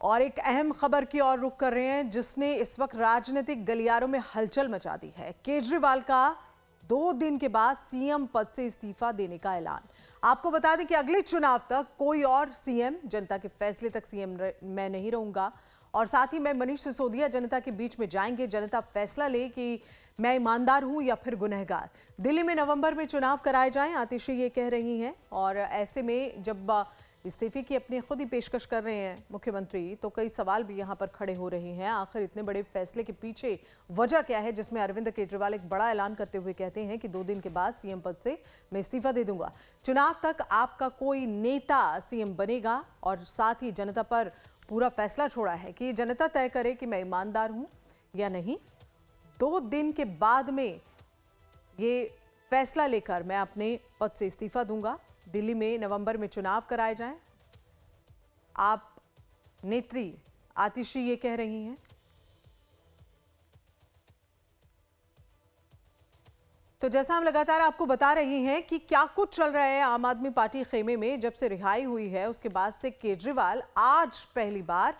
और एक अहम खबर की ओर रुख कर रहे हैं जिसने इस वक्त राजनीतिक गलियारों में हलचल मचा दी है। केजरीवाल का 2 दिन के बाद सीएम पद से इस्तीफा देने का ऐलान। आपको बता दें कि अगले चुनाव तक कोई और सीएम, जनता के फैसले तक सीएम मैं नहीं रहूंगा और साथ ही मैं मनीष सिसोदिया जनता के बीच में जाएंगे। जनता फैसला ले कि मैं ईमानदार हूं या फिर गुनहगार। दिल्ली में नवंबर में चुनाव कराए जाएं, आतिशी ये कह रही हैं। और ऐसे में जब इस्तीफे की अपनी खुद ही पेशकश कर रहे हैं मुख्यमंत्री, तो कई सवाल भी यहां पर खड़े हो रहे हैं। आखिर इतने बड़े फैसले के पीछे वजह क्या है, जिसमें अरविंद केजरीवाल एक बड़ा ऐलान करते हुए कहते हैं कि 2 दिन के बाद सीएम पद से मैं इस्तीफा दे दूंगा। चुनाव तक आपका कोई नेता सीएम बनेगा और साथ ही जनता पर पूरा फैसला छोड़ा है कि जनता तय करे कि मैं ईमानदार हूं या नहीं। 2 दिन के बाद में ये फैसला लेकर मैं अपने पद से इस्तीफा दूंगा। दिल्ली में नवंबर में चुनाव कराए जाएं, आप नेत्री आतिशी ये कह रही हैं। तो जैसा हम लगातार आपको बता रहे हैं कि क्या कुछ चल रहा है आम आदमी पार्टी खेमे में। जब से रिहाई हुई है उसके बाद से केजरीवाल आज पहली बार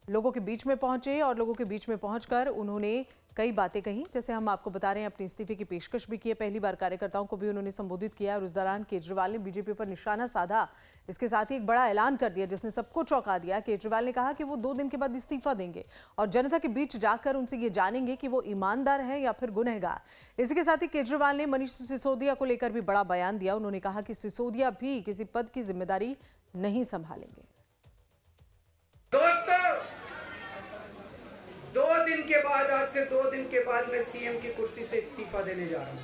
लोगों के बीच में पहुंचे और लोगों के बीच में पहुंचकर उन्होंने कई बातें कही। जैसे हम आपको बता रहे हैं, अपने इस्तीफे की पेशकश भी की है। पहली बार कार्यकर्ताओं को भी उन्होंने संबोधित किया और उस दौरान केजरीवाल ने बीजेपी पर निशाना साधा। इसके साथ ही एक बड़ा ऐलान कर दिया जिसने सबको चौंका दिया। केजरीवाल ने कहा कि वो 2 दिन के बाद इस्तीफा देंगे और जनता के बीच जाकर उनसे ये जानेंगे कि वो ईमानदार है या फिर गुनहगार। इसी के साथ ही केजरीवाल ने मनीष सिसोदिया को लेकर भी बड़ा बयान दिया। उन्होंने कहा कि सिसोदिया भी किसी पद की जिम्मेदारी नहीं संभालेंगे। दोस्तों, 2 दिन के बाद, आज से 2 दिन के बाद मैं सीएम की कुर्सी से इस्तीफा देने जा रहा हूं।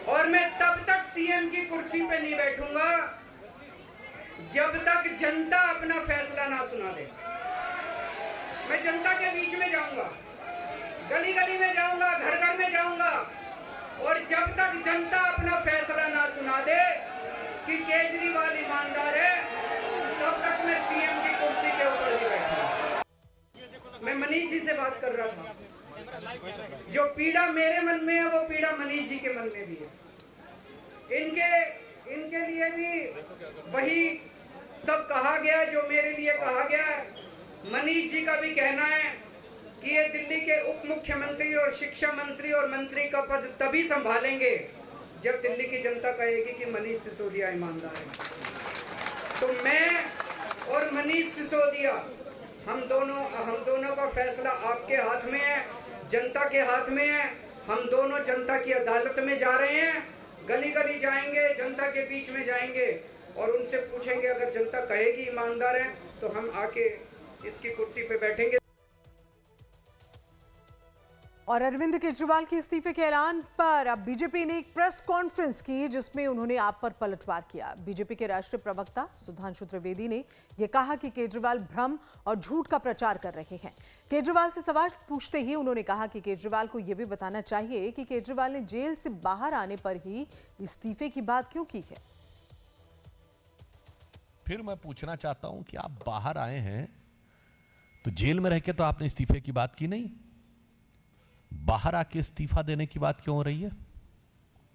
और मैं तब तक सीएम की कुर्सी पे नहीं बैठूंगा जब तक जनता अपना फैसला ना सुना दे। मैं जनता के बीच में जाऊंगा, गली गली में जाऊंगा, घर घर में जाऊंगा और जब तक जनता अपना फैसला ना सुना दे कि केजरीवाल ईमानदार है, तब तक मैं सीएम की कुर्सी के ऊपर नहीं बैठूंगा। मैं मनीष जी से बात कर रहा था। जो पीड़ा मेरे मन में है वो पीड़ा मनीष जी के मन में भी है। इनके लिए भी वही सब कहा गया जो मेरे लिए कहा गया। मनीष जी का भी कहना है कि ये दिल्ली के उप मुख्यमंत्री और शिक्षा मंत्री और मंत्री का पद तभी संभालेंगे जब दिल्ली की जनता कहेगी कि मनीष सिसोदिया ईमानदार है। तो मैं और मनीष सिसोदिया, हम दोनों का फैसला आपके हाथ में है, जनता के हाथ में है। हम दोनों जनता की अदालत में जा रहे हैं, गली गली जाएंगे, जनता के बीच में जाएंगे और उनसे पूछेंगे। अगर जनता कहेगी ईमानदार है तो हम आके इसकी कुर्सी पे बैठेंगे। और अरविंद केजरीवाल के इस्तीफे के ऐलान पर अब बीजेपी ने एक प्रेस कॉन्फ्रेंस की जिसमें उन्होंने आप पर पलटवार किया। बीजेपी के राष्ट्रीय प्रवक्ता सुधांशु त्रिवेदी ने यह कहा कि केजरीवाल भ्रम और झूठ का प्रचार कर रहे हैं। केजरीवाल से सवाल पूछते ही उन्होंने कहा कि केजरीवाल को यह भी बताना चाहिए कि केजरीवाल ने जेल से बाहर आने पर ही इस्तीफे की बात क्यों की है। फिर मैं पूछना चाहता हूं कि आप बाहर आए हैं तो जेल में रह के तो आपने इस्तीफे की बात की नहीं, बाहर आके इस्तीफा देने की बात क्यों हो रही है?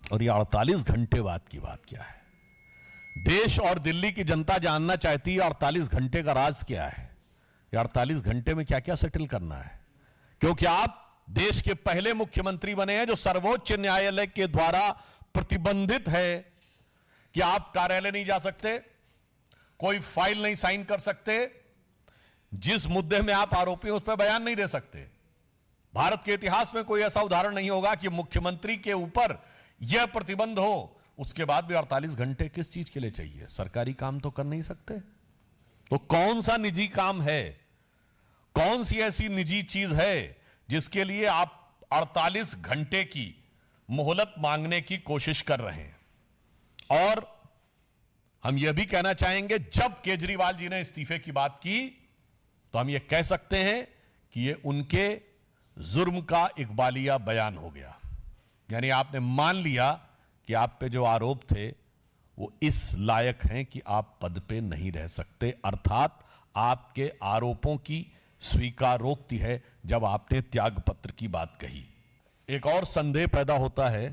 और ये 48 घंटे बाद की बात क्या है? देश और दिल्ली की जनता जानना चाहती है 48 घंटे का राज क्या है। ये 48 घंटे में क्या क्या सेटल करना है, क्योंकि आप देश के पहले मुख्यमंत्री बने हैं जो सर्वोच्च न्यायालय के द्वारा प्रतिबंधित है कि आप कार्यालय नहीं जा सकते, कोई फाइल नहीं साइन कर सकते, जिस मुद्दे में आप आरोपी हैं उस पर बयान नहीं दे सकते। भारत के इतिहास में कोई ऐसा उदाहरण नहीं होगा कि मुख्यमंत्री के ऊपर यह प्रतिबंध हो, उसके बाद भी 48 घंटे किस चीज के लिए चाहिए? सरकारी काम तो कर नहीं सकते, तो कौन सा निजी काम है, कौन सी ऐसी निजी चीज है जिसके लिए आप 48 घंटे की मोहलत मांगने की कोशिश कर रहे हैं? और हम यह भी कहना चाहेंगे, जब केजरीवाल जी ने इस्तीफे की बात की तो हम यह कह सकते हैं कि यह उनके जुर्म का इकबालिया बयान हो गया। यानी आपने मान लिया कि आप पे जो आरोप थे वो इस लायक हैं कि आप पद पे नहीं रह सकते, अर्थात आपके आरोपों की स्वीकारोक्ति है जब आपने त्यागपत्र की बात कही। एक और संदेह पैदा होता है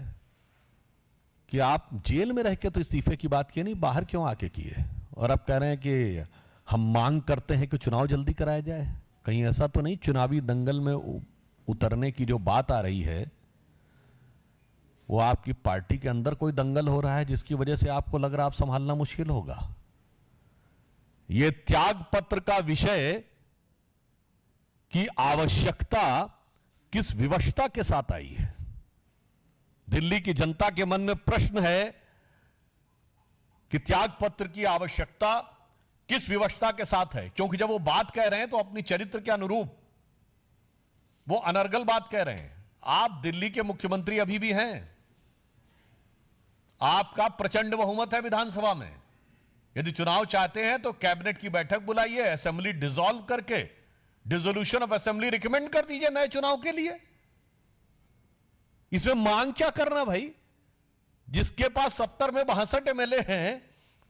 कि आप जेल में रह के तो इस्तीफे की बात किए नहीं, बाहर क्यों आके किए? और अब कह रहे हैं कि हम मांग करते हैं कि चुनाव जल्दी कराया जाए। कहीं ऐसा तो नहीं चुनावी दंगल में उतरने की जो बात आ रही है वो आपकी पार्टी के अंदर कोई दंगल हो रहा है जिसकी वजह से आपको लग रहा है आप संभालना मुश्किल होगा? यह त्याग पत्र का विषय की आवश्यकता किस विवशता के साथ आई है? दिल्ली की जनता के मन में प्रश्न है कि त्याग पत्र की आवश्यकता किस विवशता के साथ है, क्योंकि जब वो बात कह रहे हैं तो अपनी चरित्र के अनुरूप वो अनर्गल बात कह रहे हैं। आप दिल्ली के मुख्यमंत्री अभी भी हैं, आपका प्रचंड बहुमत है विधानसभा में। यदि चुनाव चाहते हैं तो कैबिनेट की बैठक बुलाइए, असेंबली डिसॉल्व करके डिसोल्यूशन ऑफ असेंबली रिकमेंड कर दीजिए नए चुनाव के लिए। इसमें मांग क्या करना भाई? जिसके पास 70 में 62 एमएलए हैं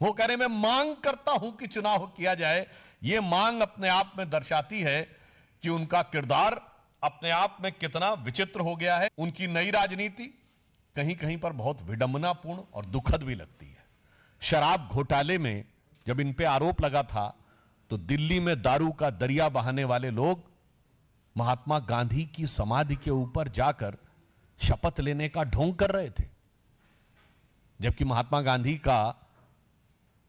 वो कह रहे मैं मांग करता हूं कि चुनाव किया जाए। यह मांग अपने आप में दर्शाती है कि उनका किरदार अपने आप में कितना विचित्र हो गया है। उनकी नई राजनीति कहीं कहीं पर बहुत विडंबनापूर्ण और दुखद भी लगती है। शराब घोटाले में जब इन पे आरोप लगा था तो दिल्ली में दारू का दरिया बहाने वाले लोग महात्मा गांधी की समाधि के ऊपर जाकर शपथ लेने का ढोंग कर रहे थे, जबकि महात्मा गांधी का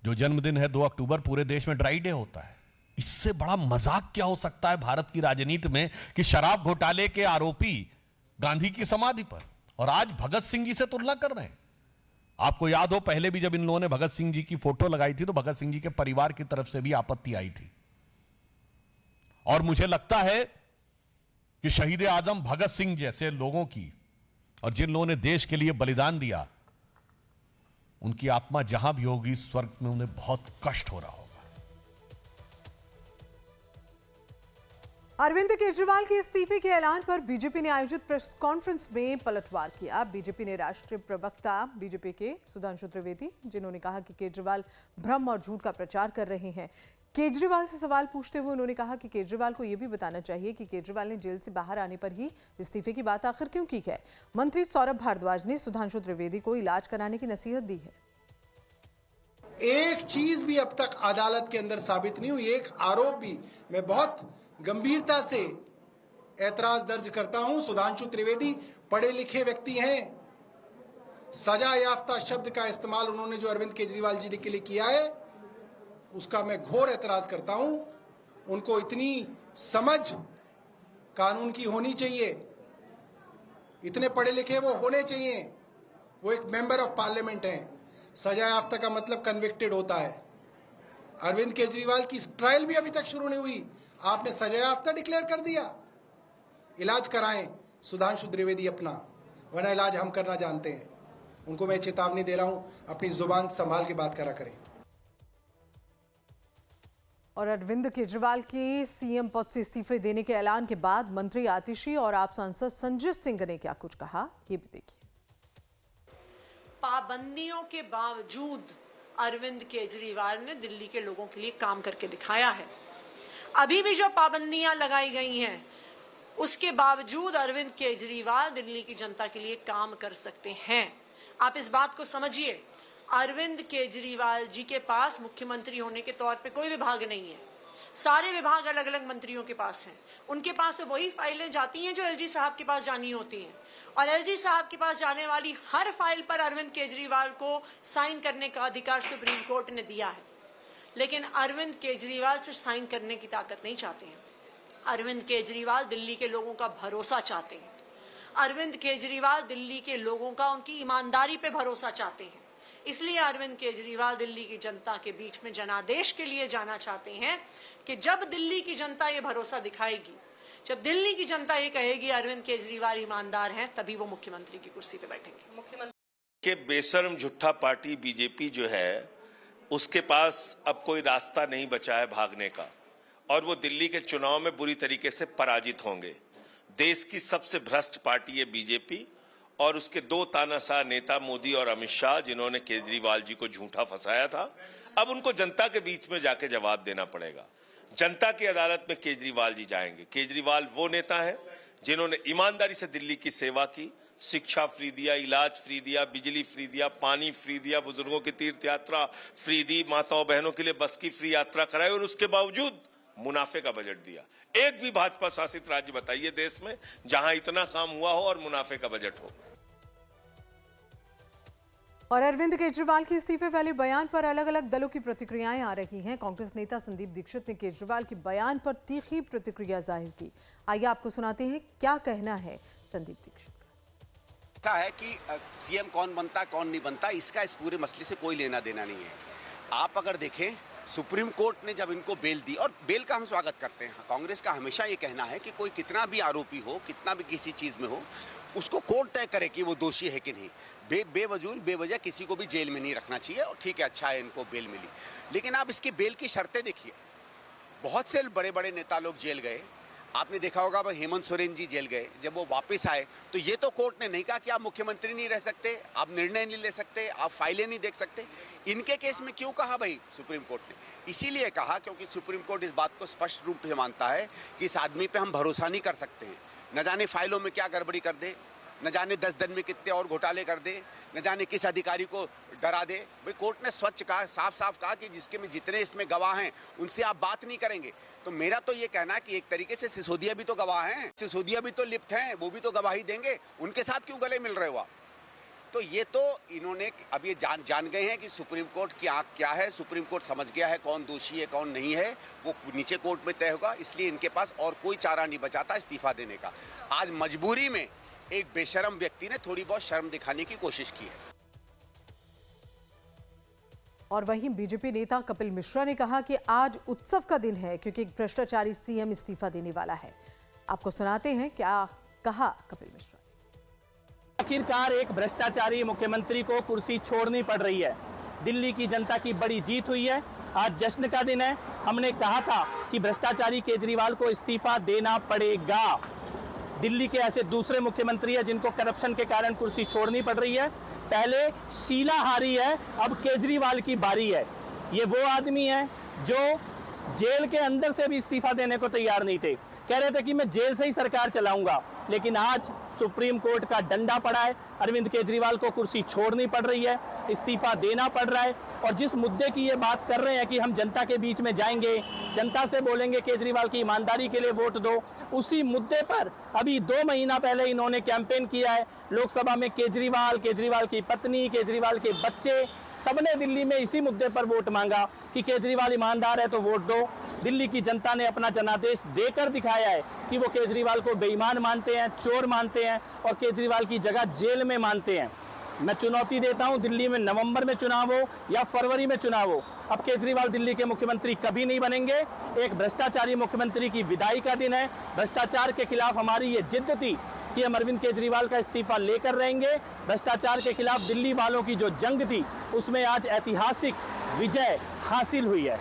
जो जन्मदिन है 2 अक्टूबर पूरे देश में ड्राई डे होता है। इससे बड़ा मजाक क्या हो सकता है भारत की राजनीति में कि शराब घोटाले के आरोपी गांधी की समाधि पर, और आज भगत सिंह जी से तुलना कर रहे हैं। आपको याद हो पहले भी जब इन लोगों ने भगत सिंह जी की फोटो लगाई थी तो भगत सिंह जी के परिवार की तरफ से भी आपत्ति आई थी। और मुझे लगता है कि शहीद आजम भगत सिंह जैसे लोगों की और जिन लोगों ने देश के लिए बलिदान दिया उनकी आत्मा जहां भी होगी स्वर्ग में उन्हें बहुत कष्ट हो रहा होगा। अरविंद केजरीवाल के इस्तीफे के ऐलान पर बीजेपी ने आयोजित प्रेस कॉन्फ्रेंस में पलटवार किया। बीजेपी ने राष्ट्रीय प्रवक्ता बीजेपी के सुधांशु त्रिवेदी, जिन्होंने कहा कि केजरीवाल भ्रम और झूठ का प्रचार कर रहे हैं। केजरीवाल से सवाल पूछते हुए उन्होंने कहा कि केजरीवाल को यह भी बताना चाहिए कि केजरीवाल ने जेल से बाहर आने पर ही इस्तीफे की बात आखिर क्यों की है। मंत्री सौरभ भारद्वाज ने सुधांशु त्रिवेदी को इलाज कराने की नसीहत दी है। एक चीज भी अब तक अदालत के अंदर साबित नहीं हुई, एक आरोप भी मैं बहुत गंभीरता से ऐतराज दर्ज करता हूं। सुधांशु त्रिवेदी पढ़े लिखे व्यक्ति हैं। सजा याफ्ता शब्द का इस्तेमाल उन्होंने जो अरविंद केजरीवाल जी के लिए किया है उसका मैं घोर ऐतराज करता हूं। उनको इतनी समझ कानून की होनी चाहिए, इतने पढ़े लिखे वो होने चाहिए। वो एक मेंबर ऑफ पार्लियामेंट हैं। सजा याफ्ता का मतलब कन्विक्टेड होता है। अरविंद केजरीवाल की ट्रायल भी अभी तक शुरू नहीं हुई, आपने सजा याफ्ता डिक्लेयर कर दिया। इलाज कराएं सुधांशु त्रिवेदी अपना, वरना इलाज हम करना जानते हैं। उनको मैं चेतावनी दे रहा हूं, अपनी जुबान संभाल के बात करा करें। और अरविंद केजरीवाल के सीएम पद से इस्तीफे देने के ऐलान के बाद मंत्री आतिशी और आप सांसद संजय सिंह ने क्या कुछ कहा, ये भी देखिए। पाबंदियों के बावजूद अरविंद केजरीवाल ने दिल्ली के लोगों के लिए काम करके दिखाया है। अभी भी जो पाबंदियां लगाई गई हैं उसके बावजूद अरविंद केजरीवाल दिल्ली की जनता के लिए काम कर सकते हैं। आप इस बात को समझिए। अरविंद केजरीवाल जी के पास मुख्यमंत्री होने के तौर पे कोई विभाग नहीं है। सारे विभाग अलग अलग मंत्रियों के पास हैं। उनके पास तो वही फाइलें जाती हैं जो एलजी साहब के पास जानी होती हैं, और एलजी साहब के पास जाने वाली हर फाइल पर अरविंद केजरीवाल को साइन करने का अधिकार सुप्रीम कोर्ट ने दिया है। लेकिन अरविंद केजरीवाल सिर्फ साइन करने की ताकत नहीं चाहते हैं। अरविंद केजरीवाल दिल्ली के लोगों का भरोसा चाहते हैं। अरविंद केजरीवाल दिल्ली के लोगों का उनकी ईमानदारी पे भरोसा चाहते हैं। इसलिए अरविंद केजरीवाल दिल्ली की जनता के बीच में जनादेश के लिए जाना चाहते हैं कि जब दिल्ली की जनता ये भरोसा दिखाएगी, जब दिल्ली की जनता ये कहेगी अरविंद केजरीवाल ईमानदार हैं, तभी वो मुख्यमंत्री की कुर्सी पे बैठेंगे। मुख्यमंत्री के बेशर्म झुट्ठा पार्टी बीजेपी जो है उसके पास अब कोई रास्ता नहीं बचा है भागने का, और वो दिल्ली के चुनाव में बुरी तरीके से पराजित होंगे। देश की सबसे भ्रष्ट पार्टी है बीजेपी, और उसके दो तानाशाह नेता मोदी और अमित शाह जिन्होंने केजरीवाल जी को झूठा फंसाया था, अब उनको जनता के बीच में जाके जवाब देना पड़ेगा। जनता की अदालत में केजरीवाल जी जाएंगे। केजरीवाल वो नेता है जिन्होंने ईमानदारी से दिल्ली की सेवा की, शिक्षा फ्री दिया, इलाज फ्री दिया, बिजली फ्री दिया, पानी फ्री दिया, बुजुर्गों की तीर्थ यात्रा फ्री दी, माताओं बहनों के लिए बस की फ्री यात्रा कराई और उसके बावजूद मुनाफे का बजट दिया। एक भी भाजपा शासित राज्य बताइए देश में जहां इतना काम हुआ हो और मुनाफे का बजट हो। और अरविंद केजरीवाल के इस्तीफे वाले बयान पर अलग अलग दलों की प्रतिक्रियाएं आ रही हैं। कांग्रेस नेता संदीप दीक्षित ने केजरीवाल के बयान पर तीखी प्रतिक्रिया जाहिर की। आइए आपको सुनाते हैं क्या कहना है संदीप दीक्षित ऐसा है कि सीएम कौन बनता कौन नहीं बनता, इसका इस पूरे मसले से कोई लेना देना नहीं है। आप अगर देखें, सुप्रीम कोर्ट ने जब इनको बेल दी, और बेल का हम स्वागत करते हैं, कांग्रेस का हमेशा ये कहना है कि कोई कितना भी आरोपी हो, कितना भी किसी चीज़ में हो, उसको कोर्ट तय करे कि वो दोषी है कि नहीं। बेवजह किसी को भी जेल में नहीं रखना चाहिए। और ठीक है, अच्छा है इनको बेल मिली, लेकिन आप इसकी बेल की शर्तें देखिए। बहुत से बड़े बड़े नेता लोग जेल गए, आपने देखा होगा हेमंत सोरेन जी जेल गए। जब वो वापस आए तो ये तो कोर्ट ने नहीं कहा कि आप मुख्यमंत्री नहीं रह सकते, आप निर्णय नहीं ले सकते, आप फाइलें नहीं देख सकते। इनके केस में क्यों कहा भाई सुप्रीम कोर्ट ने? इसीलिए कहा क्योंकि सुप्रीम कोर्ट इस बात को स्पष्ट रूप से मानता है कि इस आदमी पे हम भरोसा नहीं कर सकते हैं। न जाने फाइलों में क्या गड़बड़ी कर दे, न जाने 10 दिन में कितने और घोटाले कर दे, न जाने किस अधिकारी को डरा दे। भाई कोर्ट ने स्वच्छ कहा, साफ साफ कहा कि जिसके में जितने इसमें गवाह हैं उनसे आप बात नहीं करेंगे। तो मेरा तो ये कहना है कि एक तरीके से सिसोदिया भी तो गवाह हैं, सिसोदिया भी तो लिप्त हैं, वो भी तो गवाही देंगे, उनके साथ क्यों गले मिल रहे हो आप? तो ये तो इन्होंने अब ये जान गए हैं कि सुप्रीम कोर्ट की आंख क्या है। सुप्रीम कोर्ट समझ गया है कौन दोषी है कौन नहीं है, वो नीचे कोर्ट में तय होगा। इसलिए इनके पास और कोई चारा नहीं बचाता इस्तीफा देने का। आज मजबूरी में एक बेशर्म व्यक्ति ने थोड़ी बहुत शर्म दिखाने की कोशिश की है। और वहीं बीजेपी नेता कपिल मिश्रा ने कहा कि आज उत्सव का दिन है क्योंकि एक भ्रष्टाचारी सीएम इस्तीफा देने वाला है। आपको सुनाते हैं क्या कहा कपिल मिश्रा। आखिरकार एक भ्रष्टाचारी मुख्यमंत्री को कुर्सी छोड़नी पड़ रही है। दिल्ली की जनता की बड़ी जीत हुई है। आज जश्न का दिन है। हमने कहा था कि भ्रष्टाचारी केजरीवाल को इस्तीफा देना पड़ेगा। दिल्ली के ऐसे दूसरे मुख्यमंत्री हैं जिनको करप्शन के कारण कुर्सी छोड़नी पड़ रही है। पहले शीला हारी है, अब केजरीवाल की बारी है। ये वो आदमी है जो जेल के अंदर से भी इस्तीफा देने को तैयार नहीं थे। कह रहे थे कि मैं जेल से ही सरकार चलाऊंगा, लेकिन आज सुप्रीम कोर्ट का डंडा पड़ा है। अरविंद केजरीवाल को कुर्सी छोड़नी पड़ रही है, इस्तीफा देना पड़ रहा है। और जिस मुद्दे की ये बात कर रहे हैं कि हम जनता के बीच में जाएंगे, जनता से बोलेंगे केजरीवाल की ईमानदारी के लिए वोट दो, उसी मुद्दे पर अभी 2 महीना पहले इन्होंने कैंपेन किया है। लोकसभा में केजरीवाल, केजरीवाल की पत्नी, केजरीवाल के बच्चे, सबने दिल्ली में इसी मुद्दे पर वोट मांगा कि केजरीवाल ईमानदार है तो वोट दो। दिल्ली की जनता ने अपना जनादेश देकर दिखाया है कि वो केजरीवाल को बेईमान मानते हैं, चोर मानते हैं और केजरीवाल की जगह जेल में मानते हैं। मैं चुनौती देता हूं, दिल्ली में नवंबर में चुनाव हो या फरवरी में चुनाव हो, अब केजरीवाल दिल्ली के मुख्यमंत्री कभी नहीं बनेंगे। एक भ्रष्टाचारी मुख्यमंत्री की विदाई का दिन है। भ्रष्टाचार के खिलाफ हमारी ये जिद्द थी कि हम अरविंद केजरीवाल का इस्तीफा लेकर रहेंगे। भ्रष्टाचार के खिलाफ दिल्ली वालों की जो जंग थी उसमें आज ऐतिहासिक विजय हासिल हुई है।